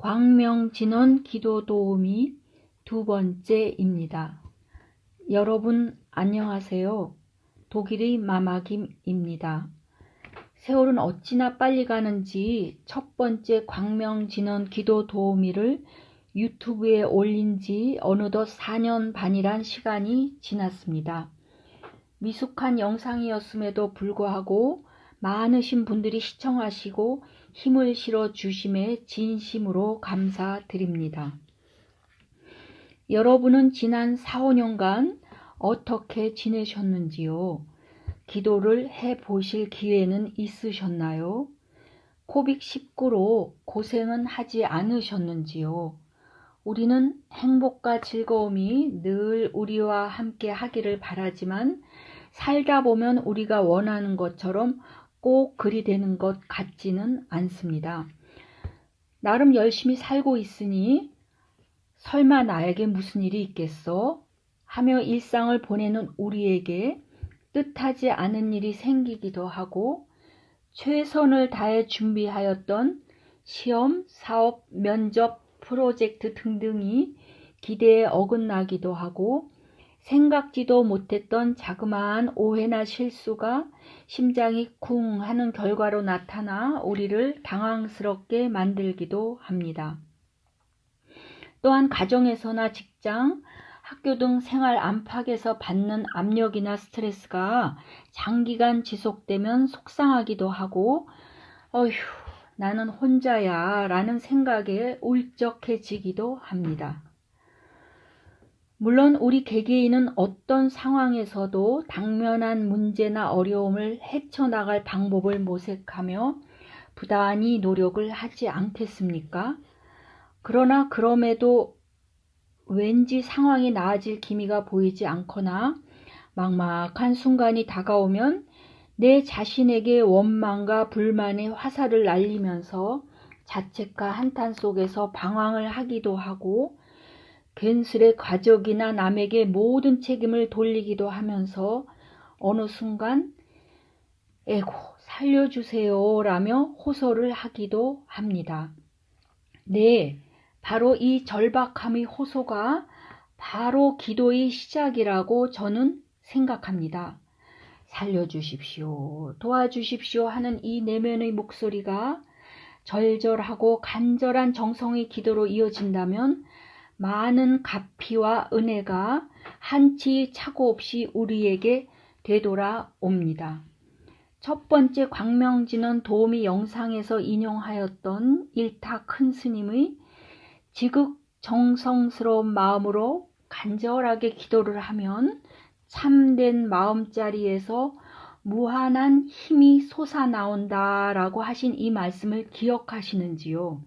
광명진원 기도 도우미 두 번째입니다. 여러분 안녕하세요. 독일의 마마김입니다. 세월은 어찌나 빨리 가는지 첫 번째 광명진원 기도 도우미를 유튜브에 올린 지 어느덧 4년 반이란 시간이 지났습니다. 미숙한 영상이었음에도 불구하고 많으신 분들이 시청하시고 힘을 실어 주심에 진심으로 감사드립니다. 여러분은 지난 4, 5년간 어떻게 지내셨는지요? 기도를 해보실 기회는 있으셨나요? 코빅19로 고생은 하지 않으셨는지요? 우리는 행복과 즐거움이 늘 우리와 함께 하기를 바라지만 살다 보면 우리가 원하는 것처럼 꼭 그리 되는 것 같지는 않습니다. 나름 열심히 살고 있으니 설마 나에게 무슨 일이 있겠어? 하며 일상을 보내는 우리에게 뜻하지 않은 일이 생기기도 하고 최선을 다해 준비하였던 시험, 사업, 면접, 프로젝트 등등이 기대에 어긋나기도 하고 생각지도 못했던 자그마한 오해나 실수가 심장이 쿵 하는 결과로 나타나 우리를 당황스럽게 만들기도 합니다. 또한 가정에서나 직장, 학교 등 생활 안팎에서 받는 압력이나 스트레스가 장기간 지속되면 속상하기도 하고 어휴, 나는 혼자야 라는 생각에 울적해지기도 합니다. 물론 우리 개개인은 어떤 상황에서도 당면한 문제나 어려움을 헤쳐나갈 방법을 모색하며 부단히 노력을 하지 않겠습니까? 그러나 그럼에도 왠지 상황이 나아질 기미가 보이지 않거나 막막한 순간이 다가오면 내 자신에게 원망과 불만의 화살을 날리면서 자책과 한탄 속에서 방황을 하기도 하고 괜스레 가족이나 남에게 모든 책임을 돌리기도 하면서 어느 순간 에고 살려주세요 라며 호소를 하기도 합니다. 네, 바로 이 절박함의 호소가 바로 기도의 시작이라고 저는 생각합니다. 살려주십시오, 도와주십시오 하는 이 내면의 목소리가 절절하고 간절한 정성의 기도로 이어진다면 많은 가피와 은혜가 한치 차고 없이 우리에게 되돌아옵니다. 첫 번째 광명진원 도우미 영상에서 인용하였던 일타 큰 스님의 지극정성스러운 마음으로 간절하게 기도를 하면 참된 마음자리에서 무한한 힘이 솟아나온다 라고 하신 이 말씀을 기억하시는지요?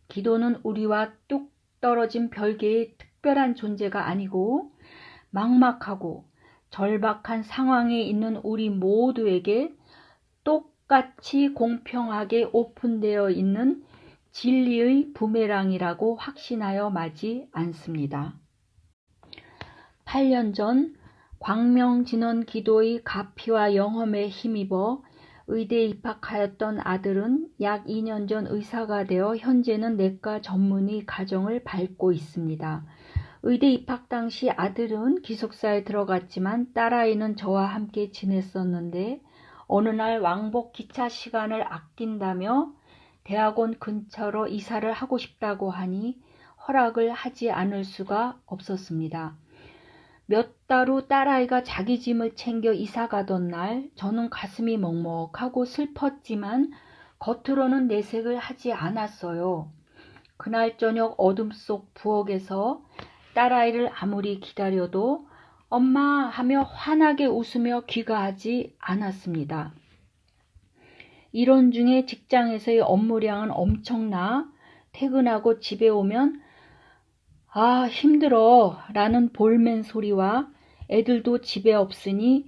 기도는 우리와 뚝 떨어진 별개의 특별한 존재가 아니고 막막하고 절박한 상황에 있는 우리 모두에게 똑같이 공평하게 오픈되어 있는 진리의 부메랑이라고 확신하여 마지 않습니다. 8년 전 광명진원 기도의 가피와 영험에 힘입어 의대에 입학하였던 아들은 약 2년 전 의사가 되어 현재는 내과 전문의 가정을 밟고 있습니다. 의대 입학 당시 아들은 기숙사에 들어갔지만 딸아이는 저와 함께 지냈었는데 어느 날 왕복 기차 시간을 아낀다며 대학원 근처로 이사를 하고 싶다고 하니 허락을 하지 않을 수가 없었습니다. 몇 달 후 딸아이가 자기 짐을 챙겨 이사 가던 날 저는 가슴이 먹먹하고 슬펐지만 겉으로는 내색을 하지 않았어요. 그날 저녁 어둠 속 부엌에서 딸아이를 아무리 기다려도 엄마 하며 환하게 웃으며 귀가하지 않았습니다. 이런 중에 직장에서의 업무량은 엄청나 퇴근하고 집에 오면 아 힘들어 라는 볼멘 소리와 애들도 집에 없으니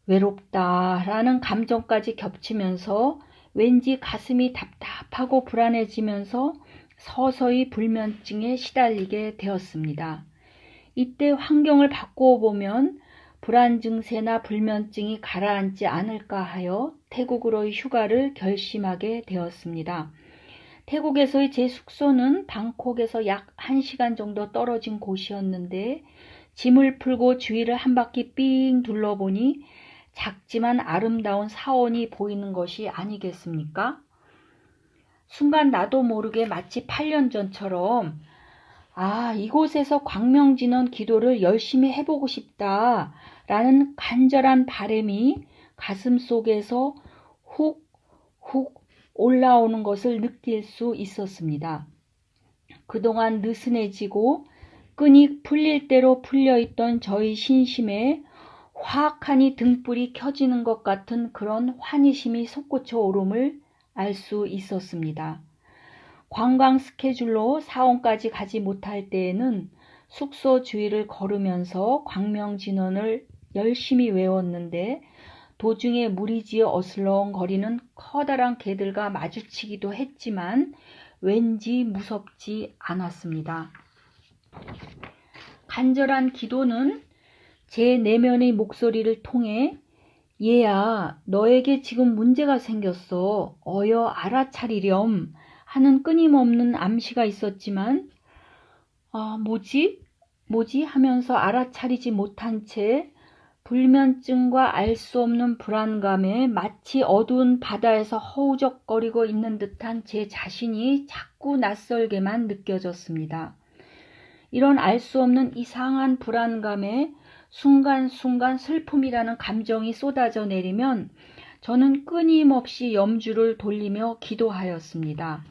외롭다 라는 감정까지 겹치면서 왠지 가슴이 답답하고 불안해지면서 서서히 불면증에 시달리게 되었습니다. 이때 환경을 바꾸어 보면 불안 증세나 불면증이 가라앉지 않을까 하여 태국으로의 휴가를 결심하게 되었습니다. 태국에서의 제 숙소는 방콕에서 약 1시간 정도 떨어진 곳이었는데 짐을 풀고 주위를 한 바퀴 삥 둘러보니 작지만 아름다운 사원이 보이는 것이 아니겠습니까? 순간 나도 모르게 마치 8년 전처럼 이곳에서 광명진원 기도를 열심히 해보고 싶다라는 간절한 바람이 가슴 속에서 훅 올라오는 것을 느낄 수 있었습니다. 그동안 느슨해지고 끈이 풀릴 대로 풀려있던 저희 신심에 화학하니 등불이 켜지는 것 같은 그런 환희심이 솟구쳐 오름을 알 수 있었습니다. 관광 스케줄로 사원까지 가지 못할 때에는 숙소 주위를 걸으면서 광명진원을 열심히 외웠는데 도중에 무리지어 어슬렁거리는 커다란 개들과 마주치기도 했지만 왠지 무섭지 않았습니다. 간절한 기도는 제 내면의 목소리를 통해 얘야, 너에게 지금 문제가 생겼어. 어여 알아차리렴 하는 끊임없는 암시가 있었지만 뭐지 하면서 알아차리지 못한 채 불면증과 알 수 없는 불안감에 마치 어두운 바다에서 허우적거리고 있는 듯한 제 자신이 자꾸 낯설게만 느껴졌습니다. 이런 알 수 없는 이상한 불안감에 순간순간 슬픔이라는 감정이 쏟아져 내리면 저는 끊임없이 염주를 돌리며 기도하였습니다.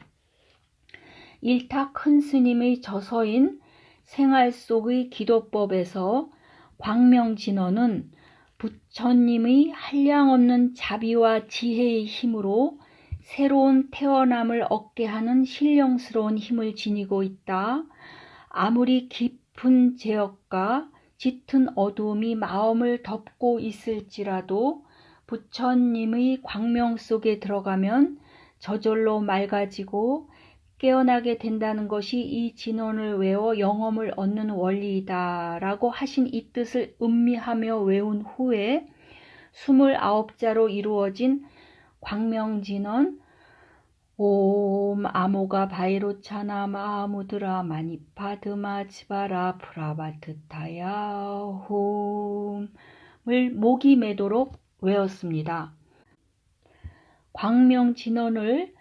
일타 큰 스님의 저서인 생활 속의 기도법에서 광명진원은 부처님의 한량없는 자비와 지혜의 힘으로 새로운 태어남을 얻게 하는 신령스러운 힘을 지니고 있다. 아무리 깊은 죄업과 짙은 어두움이 마음을 덮고 있을지라도 부처님의 광명 속에 들어가면 저절로 맑아지고 깨어나게 된다는 것이 이 진원을 외워 영험을 얻는 원리이다 라고 하신 이 뜻을 음미하며 외운 후에 29자로 이루어진 광명진원 옴 아모가 바이로차나 마하무드라 마니파드마 치바라 프라바트타야 홈을 목이 매도록 외웠습니다. 광명진원을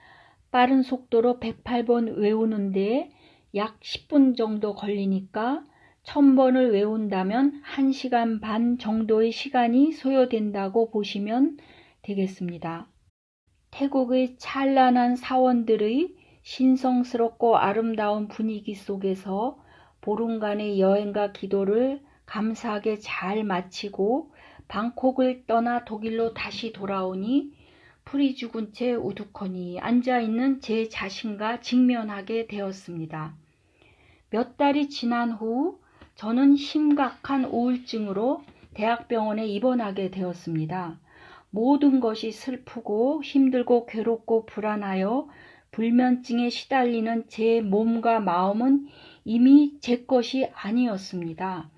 빠른 속도로 108번 외우는데 약 10분 정도 걸리니까 1000번을 외운다면 1시간 반 정도의 시간이 소요된다고 보시면 되겠습니다. 태국의 찬란한 사원들의 신성스럽고 아름다운 분위기 속에서 보름간의 여행과 기도를 감사하게 잘 마치고 방콕을 떠나 독일로 다시 돌아오니 풀이 죽은 채 우두커니 앉아있는 제 자신과 직면하게 되었습니다. 몇 달이 지난 후 저는 심각한 우울증으로 대학병원에 입원하게 되었습니다. 모든 것이 슬프고 힘들고 괴롭고 불안하여 불면증에 시달리는 제 몸과 마음은 이미 제 것이 아니었습니다.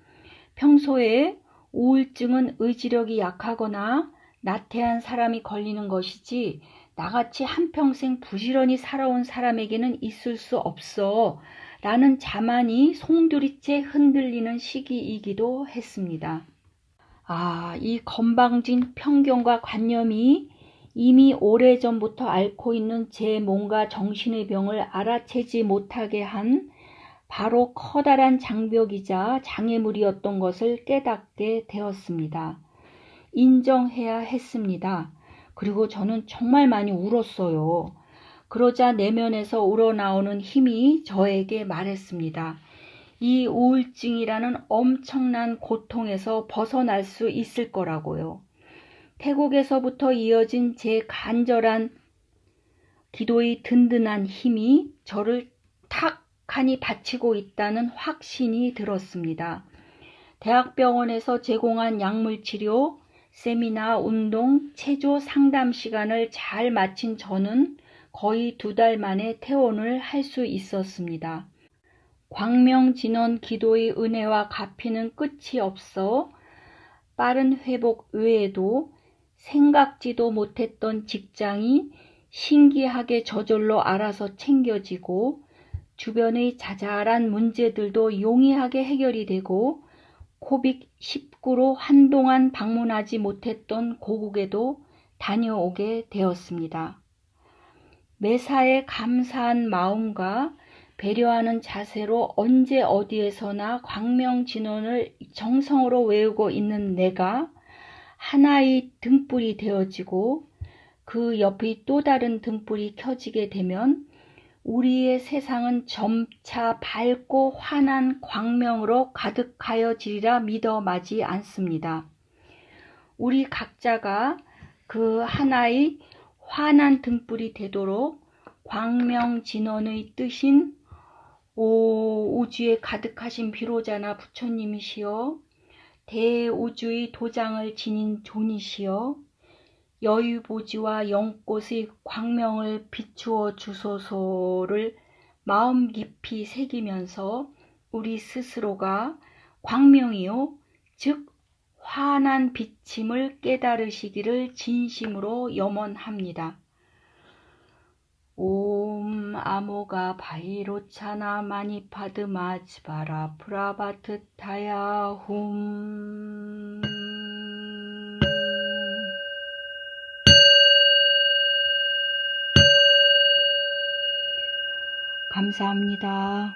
평소에 우울증은 의지력이 약하거나 나태한 사람이 걸리는 것이지 나같이 한평생 부지런히 살아온 사람에게는 있을 수 없어 라는 자만이 송두리째 흔들리는 시기이기도 했습니다. 이 건방진 편견과 관념이 이미 오래전부터 앓고 있는 제 몸과 정신의 병을 알아채지 못하게 한 바로 커다란 장벽이자 장애물이었던 것을 깨닫게 되었습니다. 인정해야 했습니다. 그리고 저는 정말 많이 울었어요. 그러자 내면에서 우러나오는 힘이 저에게 말했습니다. 이 우울증이라는 엄청난 고통에서 벗어날 수 있을 거라고요. 태국에서부터 이어진 제 간절한 기도의 든든한 힘이 저를 탁하니 바치고 있다는 확신이 들었습니다. 대학병원에서 제공한 약물치료, 세미나, 운동, 체조 상담 시간을 잘 마친 저는 거의 2달 만에 퇴원을 할 수 있었습니다. 광명진원 기도의 은혜와 가피는 끝이 없어 빠른 회복 외에도 생각지도 못했던 직장이 신기하게 저절로 알아서 챙겨지고 주변의 자잘한 문제들도 용이하게 해결이 되고 코빅19로 한동안 방문하지 못했던 고국에도 다녀오게 되었습니다. 매사에 감사한 마음과 배려하는 자세로 언제 어디에서나 광명진원을 정성으로 외우고 있는 내가 하나의 등불이 되어지고 그 옆의 또 다른 등불이 켜지게 되면 우리의 세상은 점차 밝고 환한 광명으로 가득하여지리라 믿어 마지 않습니다. 우리 각자가 그 하나의 환한 등불이 되도록 광명진원의 뜻인 오 우주에 가득하신 비로자나 부처님이시여, 대우주의 도장을 지닌 존이시여, 여유보지와 영꽃의 광명을 비추어 주소서를 마음 깊이 새기면서 우리 스스로가 광명이요 즉 환한 빛임을 깨달으시기를 진심으로 염원합니다. 옴 아모가 바이로차나 마니파드마치바라 프라바트타야 훔. 감사합니다.